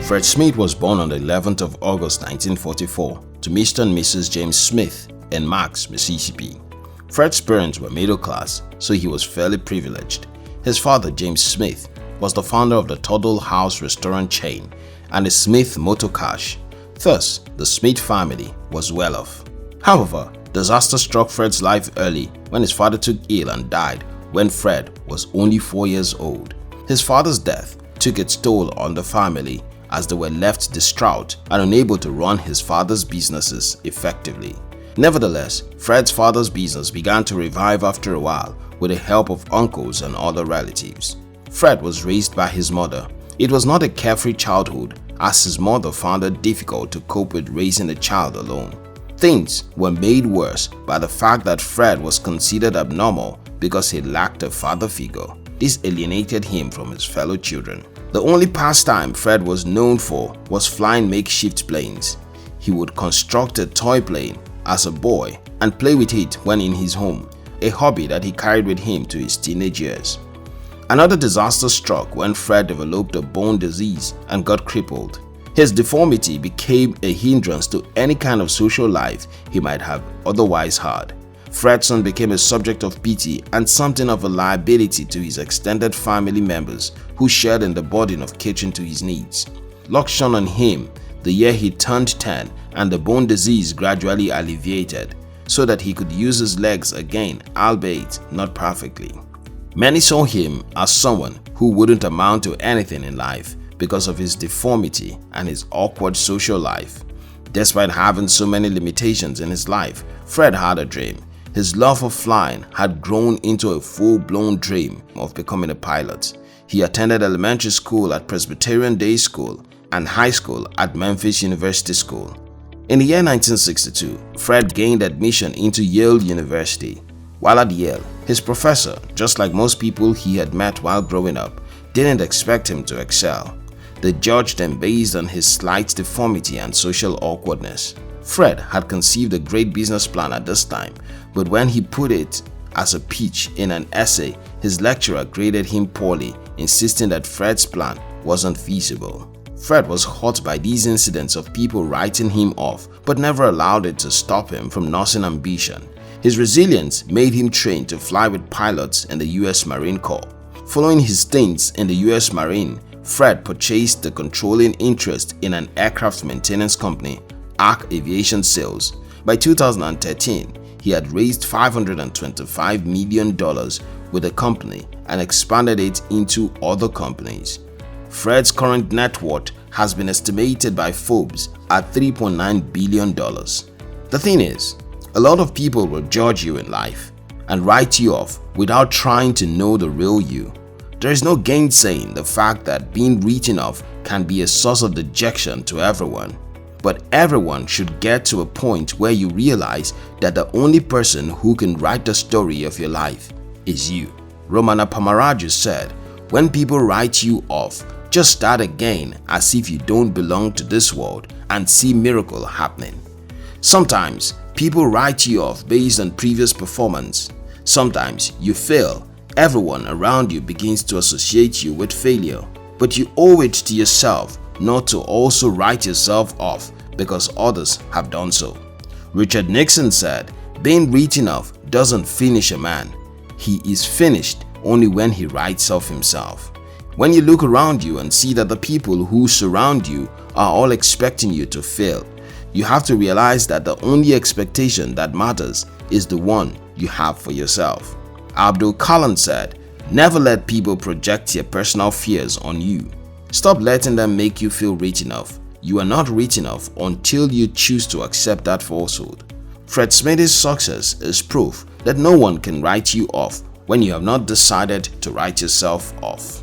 Fred Smith was born on the 11th of August 1944 to Mr. and Mrs. James Smith in Marks, Mississippi. Fred's parents were middle class, so he was fairly privileged. His father, James Smith, was the founder of the Toddle House Restaurant Chain and the Smith Motor Cash. Thus, the Smith family was well off. However, disaster struck Fred's life early when his father took ill and died when Fred was only 4 years old. His father's death took its toll on the family as they were left distraught and unable to run his father's businesses effectively. Nevertheless, Fred's father's business began to revive after a while with the help of uncles and other relatives. Fred was raised by his mother. It was not a carefree childhood, as his mother found it difficult to cope with raising a child alone. Things were made worse by the fact that Fred was considered abnormal because he lacked a father figure. This alienated him from his fellow children. The only pastime Fred was known for was flying makeshift planes. He would construct a toy plane as a boy and play with it when in his home, a hobby that he carried with him to his teenage years. Another disaster struck when Fred developed a bone disease and got crippled. His deformity became a hindrance to any kind of social life he might have otherwise had. Fred soon became a subject of pity and something of a liability to his extended family members who shared in the burden of catering to his needs. Luck shone on him the year he turned 10 and the bone disease gradually alleviated so that he could use his legs again, albeit not perfectly. Many saw him as someone who wouldn't amount to anything in life because of his deformity and his awkward social life. Despite having so many limitations in his life, Fred had a dream. His love of flying had grown into a full-blown dream of becoming a pilot. He attended elementary school at Presbyterian Day School and high school at Memphis University School. In the year 1962, Fred gained admission into Yale University. While at Yale, his professor, just like most people he had met while growing up, didn't expect him to excel. They judged him based on his slight deformity and social awkwardness. Fred had conceived a great business plan at this time, but when he put it as a pitch in an essay, his lecturer graded him poorly, insisting that Fred's plan wasn't feasible. Fred was hurt by these incidents of people writing him off, but never allowed it to stop him from nursing ambition. His resilience made him train to fly with pilots in the U.S. Marine Corps. Following his stints in the U.S. Marine, Fred purchased the controlling interest in an aircraft maintenance company, Arc Aviation Sales. By 2013, he had raised $525 million with the company and expanded it into other companies. Fred's current net worth has been estimated by Forbes at $3.9 billion. The thing is, a lot of people will judge you in life and write you off without trying to know the real you. There is no gainsaying the fact that being written off can be a source of dejection to everyone. But everyone should get to a point where you realize that the only person who can write the story of your life is you. Romana Pamaraju said, "When people write you off, just start again as if you don't belong to this world and see miracle happening." Sometimes people write you off based on previous performance. Sometimes you fail. Everyone around you begins to associate you with failure, but you owe it to yourself not to also write yourself off because others have done so. Richard Nixon said, "Being written off doesn't finish a man. He is finished only when he writes off himself." When you look around you and see that the people who surround you are all expecting you to fail, you have to realize that the only expectation that matters is the one you have for yourself. Abdul Kalam said, "Never let people project their personal fears on you. Stop letting them make you feel written off. You are not written off until you choose to accept that falsehood." Fred Smith's success is proof that no one can write you off when you have not decided to write yourself off.